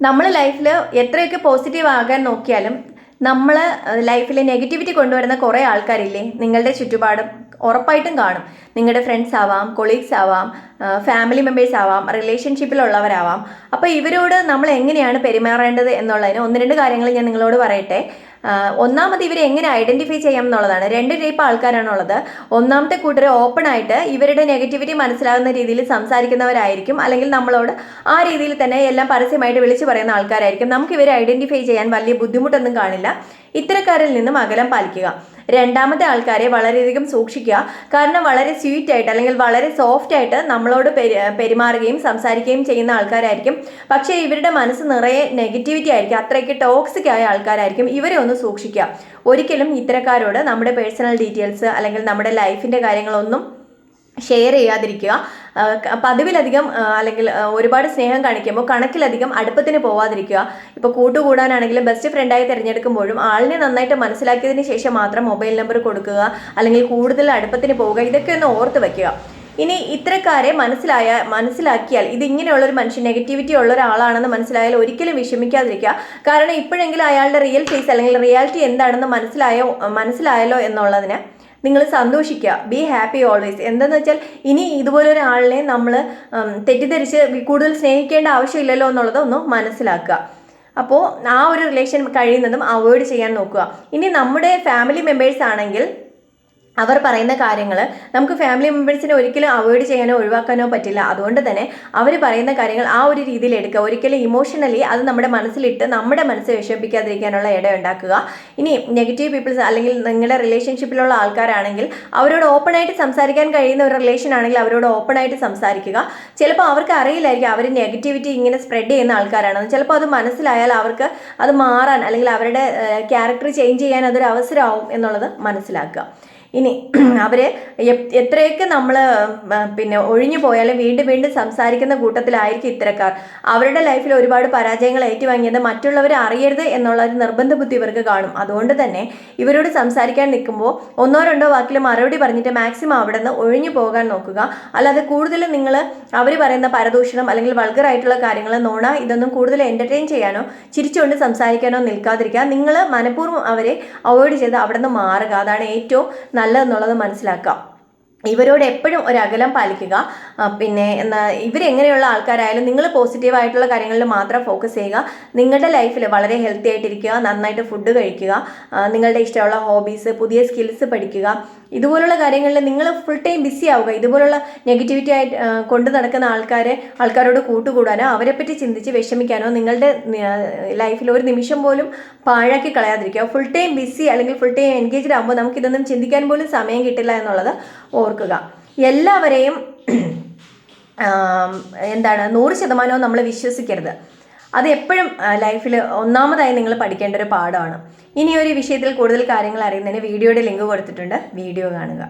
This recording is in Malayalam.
നമ്മൾ ലൈഫിൽ എത്രയൊക്കെ പോസിറ്റീവ് ആകാൻ നോക്കിയാലും നമ്മൾ ലൈഫിൽ നെഗറ്റിവിറ്റി കൊണ്ടുവരുന്ന കുറേ ആൾക്കാരില്ലേ നിങ്ങളുടെ ചുറ്റുപാടും ഉറപ്പായിട്ടും കാണും. നിങ്ങളുടെ ഫ്രണ്ട്സ് ആവാം, കൊളീഗ്സ് ആവാം, ഫാമിലി മെമ്പേഴ്സ് ആവാം, റിലേഷൻഷിപ്പിലുള്ളവരാവാം. അപ്പോൾ ഇവരോട് നമ്മൾ എങ്ങനെയാണ് പെരുമാറേണ്ടത് എന്നുള്ളതിന് ഒന്ന് രണ്ട് കാര്യങ്ങൾ ഞാൻ നിങ്ങളോട് പറയട്ടെ. ഒന്നാമത് ഇവരെ എങ്ങനെ ഐഡന്റിഫൈ ചെയ്യാം എന്നുള്ളതാണ്. രണ്ട് ടൈപ്പ് ആൾക്കാരാണുള്ളത്. ഒന്നാമത്തെ കൂട്ടർ ഓപ്പൺ ആയിട്ട് ഇവരുടെ നെഗറ്റിവിറ്റി മനസ്സിലാകുന്ന രീതിയിൽ സംസാരിക്കുന്നവരായിരിക്കും, അല്ലെങ്കിൽ നമ്മളോട് ആ രീതിയിൽ തന്നെ എല്ലാം പരസ്യമായിട്ട് വിളിച്ചു പറയുന്ന ആൾക്കാരായിരിക്കും. നമുക്ക് ഇവരെ ഐഡന്റിഫൈ ചെയ്യാൻ വലിയ ബുദ്ധിമുട്ടൊന്നും കാണില്ല. ഇത്തരക്കാരിൽ നിന്നും അകലം പാലിക്കുക. രണ്ടാമത്തെ ആൾക്കാരെ വളരെയധികം സൂക്ഷിക്കുക. കാരണം വളരെ സ്വീറ്റ് ആയിട്ട് അല്ലെങ്കിൽ വളരെ സോഫ്റ്റ് ആയിട്ട് നമ്മളോട് പെരുമാറുകയും സംസാരിക്കുകയും ചെയ്യുന്ന ആൾക്കാരായിരിക്കും. പക്ഷേ ഇവരുടെ മനസ്സ് നിറയെ നെഗറ്റിവിറ്റി ആയിരിക്കും. അത്രയ്ക്ക് ടോക്സിക് ആയ ആൾക്കാരായിരിക്കും. ഇവരെ ഒന്ന് സൂക്ഷിക്കുക. ഒരിക്കലും ഇത്തരക്കാരോട് നമ്മുടെ പേഴ്സണൽ ഡീറ്റെയിൽസ് അല്ലെങ്കിൽ നമ്മുടെ ലൈഫിൻ്റെ കാര്യങ്ങളൊന്നും ഷെയർ ചെയ്യാതിരിക്കുക. പതിവിലധികം അല്ലെങ്കിൽ ഒരുപാട് സ്നേഹം കാണിക്കുമ്പോൾ കണക്കിലധികം അടുപ്പത്തിന് പോവാതിരിക്കുക. ഇപ്പോൾ കൂട്ടുകൂടാനാണെങ്കിലും ബെസ്റ്റ് ഫ്രണ്ടായി തിരഞ്ഞെടുക്കുമ്പോഴും ആളിനെ നന്നായിട്ട് മനസ്സിലാക്കിയതിന് ശേഷം മാത്രം മൊബൈൽ നമ്പർ കൊടുക്കുക, അല്ലെങ്കിൽ കൂടുതൽ അടുപ്പത്തിന് പോവുക. ഇതൊക്കെ ഒന്ന് ഓർത്ത് വയ്ക്കുക. ഇനി ഇത്തരക്കാരെ മനസ്സിലാക്കിയാൽ ഇത് ഇങ്ങനെയുള്ളൊരു മനുഷ്യൻ നെഗറ്റിവിറ്റി ഉള്ള ഒരാളാണെന്ന് മനസ്സിലായാൽ ഒരിക്കലും വിഷമിക്കാതിരിക്കുക. കാരണം ഇപ്പോഴെങ്കിലും അയാളുടെ റിയൽ ഫേസ് അല്ലെങ്കിൽ റിയാലിറ്റി എന്താണെന്ന് മനസ്സിലായല്ലോ എന്നുള്ളതിന് നിങ്ങൾ സന്തോഷിക്കുക. Be happy always. എന്തെന്ന് വെച്ചാൽ ഇനി ഇതുപോലൊരാളിനെ നമ്മൾ തെറ്റിദ്ധരിച്ച് കൂടുതൽ സ്നേഹിക്കേണ്ട ആവശ്യമില്ലല്ലോ എന്നുള്ളത് ഒന്ന് മനസ്സിലാക്കുക. അപ്പോൾ ആ ഒരു റിലേഷൻ കഴിയുന്നതും അവോയ്ഡ് ചെയ്യാൻ നോക്കുക. ഇനി നമ്മുടെ ഫാമിലി മെമ്പേഴ്സ് ആണെങ്കിൽ അവർ പറയുന്ന കാര്യങ്ങൾ നമുക്ക് ഫാമിലി മെമ്പേഴ്സിനെ ഒരിക്കലും അവോയ്ഡ് ചെയ്യാനോ ഒഴിവാക്കാനോ പറ്റില്ല. അതുകൊണ്ട് തന്നെ അവർ പറയുന്ന കാര്യങ്ങൾ ആ ഒരു രീതിയിൽ എടുക്കുക. ഒരിക്കലും ഇമോഷണലി അത് നമ്മുടെ മനസ്സിലിട്ട് നമ്മുടെ മനസ്സ് വിഷമിപ്പിക്കാതിരിക്കാനുള്ള ഇട ഉണ്ടാക്കുക. ഇനി നെഗറ്റീവ് പീപ്പിൾസ് അല്ലെങ്കിൽ നിങ്ങളുടെ റിലേഷൻഷിപ്പിലുള്ള ആൾക്കാരാണെങ്കിൽ അവരോട് ഓപ്പണായിട്ട് സംസാരിക്കാൻ കഴിയുന്ന ഒരു റിലേഷൻ ആണെങ്കിൽ അവരോട് ഓപ്പണായിട്ട് സംസാരിക്കുക. ചിലപ്പോൾ അവർക്ക് അറിയില്ലായിരിക്കും അവർ നെഗറ്റിവിറ്റി ഇങ്ങനെ സ്പ്രെഡ് ചെയ്യുന്ന ആൾക്കാരാണെന്ന്. ചിലപ്പോൾ അത് മനസ്സിലായാൽ അവർക്ക് അത് മാറാൻ അല്ലെങ്കിൽ അവരുടെ ക്യാരക്ടർ ചേഞ്ച് ചെയ്യാൻ അതൊരു അവസരമാവും എന്നുള്ളത് മനസ്സിലാക്കുക. ഇനി അവർ എത്രയൊക്കെ നമ്മൾ ഒഴിഞ്ഞു പോയാലും വീണ്ടും വീണ്ടും സംസാരിക്കുന്ന കൂട്ടത്തിലായിരിക്കും ഇത്തരക്കാർ. അവരുടെ ലൈഫിൽ ഒരുപാട് പരാജയങ്ങൾ ഏറ്റുവാങ്ങിയത് മറ്റുള്ളവർ അറിയരുത് എന്നുള്ള ഒരു നിർബന്ധ ബുദ്ധി ഇവർക്ക് കാണും. അതുകൊണ്ട് തന്നെ ഇവരോട് സംസാരിക്കാൻ നിൽക്കുമ്പോൾ ഒന്നോ രണ്ടോ വാക്കിൽ മറുപടി പറഞ്ഞിട്ട് മാക്സിമം അവിടെ നിന്ന് ഒഴിഞ്ഞു പോകാൻ നോക്കുക. അല്ലാതെ കൂടുതലും നിങ്ങൾ അവർ പറയുന്ന പരദൂഷണം അല്ലെങ്കിൽ വൾഗറായിട്ടുള്ള കാര്യങ്ങൾ, നോണ, ഇതൊന്നും കൂടുതൽ എൻ്റർടൈൻ ചെയ്യാനോ ചിരിച്ചുകൊണ്ട് സംസാരിക്കാനോ നിൽക്കാതിരിക്കുക. നിങ്ങൾ മനഃപൂർവ്വം അവരെ അവോയ്ഡ് ചെയ്ത് അവിടെ നിന്ന് മാറുക. അതാണ് ഏറ്റവും നല്ലതെന്നുള്ളത് മനസ്സിലാക്കാം. ഇവരോട് എപ്പോഴും ഒരു അകലം പാലിക്കുക. ഇവരെങ്ങനെയുള്ള ആൾക്കാരായാലും നിങ്ങൾ പോസിറ്റീവായിട്ടുള്ള കാര്യങ്ങളിൽ മാത്രം ഫോക്കസ് ചെയ്യുക. നിങ്ങളുടെ ലൈഫിൽ വളരെ ഹെൽത്തി ആയിട്ടിരിക്കുക, നന്നായിട്ട് ഫുഡ് കഴിക്കുക, നിങ്ങളുടെ ഇഷ്ടമുള്ള ഹോബീസ്, പുതിയ സ്കിൽസ് പഠിക്കുക. ഇതുപോലുള്ള കാര്യങ്ങളിൽ നിങ്ങൾ ഫുൾ ടൈം ബിസി ആവുക. ഇതുപോലുള്ള നെഗറ്റിവിറ്റി ആയിട്ട് കൊണ്ടു നടക്കുന്ന ആൾക്കാരോട് കൂട്ടുകൂടാനോ അവരെപ്പറ്റി ചിന്തിച്ച് വിഷമിക്കാനോ നിങ്ങളുടെ ലൈഫിൽ ഒരു നിമിഷം പോലും പാഴാക്കി കളയാതിരിക്കുക. ഫുൾ ടൈം ബിസി അല്ലെങ്കിൽ ഫുൾ ടൈം എൻഗേജ്ഡ് ആകുമ്പോൾ നമുക്കിതൊന്നും ചിന്തിക്കാൻ പോലും സമയം കിട്ടില്ല എന്നുള്ളത് ഓർക്കുക. എല്ലാവരെയും 100% നമ്മൾ വിശ്വസിക്കരുത്. അത് എപ്പോഴും ലൈഫിൽ ഒന്നാമതായി നിങ്ങൾ പഠിക്കേണ്ട ഒരു പാഠമാണ്. ഇനി ഒരു വിഷയത്തിൽ കൂടുതൽ കാര്യങ്ങൾ അറിയുന്നതിന് വീഡിയോയുടെ ലിങ്ക് കൊടുത്തിട്ടുണ്ട്. വീഡിയോ കാണുക.